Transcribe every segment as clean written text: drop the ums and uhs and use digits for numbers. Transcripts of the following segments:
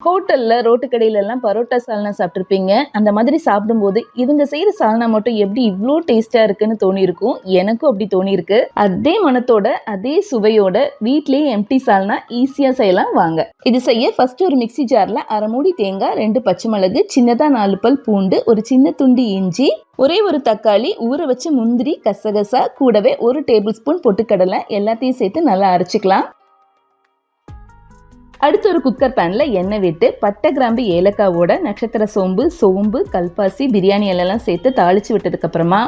ஹோட்டல்ல, ரோட்டு கடையிலலாம் பரோட்டா சால்னா சாப்பிட்டுருப்பீங்க. அந்த மாதிரி சாப்பிடும்போது, இவங்க செய்ற சால்னா மட்டும் எப்படி இவ்ளோ டேஸ்ட்டா இருக்குன்னு தோணியிருக்கும். எனக்கும் அப்படி தோணியிருக்கு. அதே மணத்தோட, அதே சுவையோட வீட்லயே எம்ப்டி சால்னா ஈஸியா செய்யலாம் வாங்க. இது செய்ய ஃபர்ஸ்ட் ஒரு மிக்ஸி ஜார்ல 1/2 மூடி தேங்காய், 2 பச்சை மிளகு, சின்னதா 4 பல் பூண்டு, ஒரு சின்ன துண்டு இஞ்சி, ஒரே ஒரு தக்காளி, ஊற வச்ச முந்திரி, கசகசா, கூடவே 1 டேபிள் ஸ்பூன் பொட்டுக்கடலை எல்லாத்தையும் சேர்த்து நல்லா அரைச்சுக்கலாம். அடுத்து ஒரு குக்கர் பேன்ல எண்ணெய் விட்டு பட்டை, கிராம்பு, ஏலக்காவோட நட்சத்திர சோம்பு, கல்பாசி, பிரியாணி எல்லாம் சேர்த்து தாளிச்சு விட்டதுக்கு அப்புறமா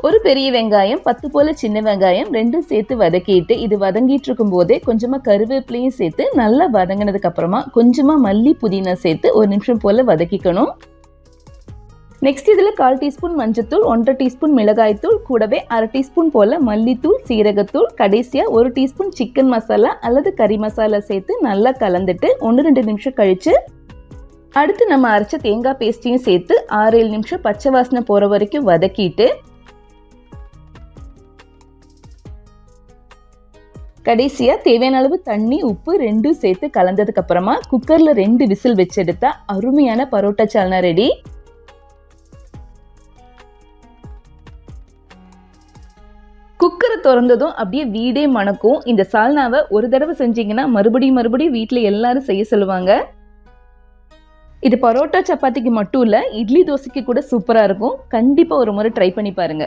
ஒரு பெரிய வெங்காயம், 10 போல சின்ன வெங்காயம் 2 சேர்த்து வதக்கிட்டு, இது வதங்கிட்டு இருக்கும் போதே கொஞ்சமா கருவேப்பிலையும் சேர்த்து நல்லா வதங்கினதுக்கு அப்புறமா கொஞ்சமா மல்லி, புதினா சேர்த்து 1 நிமிஷம் போல வதக்கிக்கணும். நெக்ஸ்ட் இதில் 1/4 டீஸ்பூன் மஞ்சத்தூள், 1/2 டீஸ்பூன் மிளகாய்த்தூள், கூடவே 1/2 டீஸ்பூன் போல் மல்லித்தூள், சீரகத்தூள், கடைசியாக 1 டீஸ்பூன் சிக்கன் மசாலா அல்லது கறி மசாலா சேர்த்து நல்லா கலந்துட்டு 1-2 நிமிஷம் கழித்து அடுத்து நம்ம அரைச்ச தேங்காய் பேஸ்ட்டையும் சேர்த்து 6-7 நிமிஷம் பச்சை வாசனை போகிற வரைக்கும் வதக்கிட்டு கடைசியாக தேவையான அளவு தண்ணி, உப்பு 2 சேர்த்து கலந்ததுக்கு அப்புறமா குக்கரில் 2 விசில் வச்செடுத்தா அருமையான பரோட்டா சால்னா ரெடி. குக்கரை திறந்ததும் அப்படியே வீடே மணக்கும். இந்த சால்னாவை ஒரு தடவை செஞ்சீங்கன்னா மறுபடியும் வீட்டில் எல்லாரும் செய்ய சொல்லுவாங்க. இது பரோட்டா சப்பாத்திக்கு மட்டும் இல்லை, இட்லி தோசைக்கு கூட சூப்பராக இருக்கும். கண்டிப்பாக ஒரு முறை ட்ரை பண்ணி பாருங்க.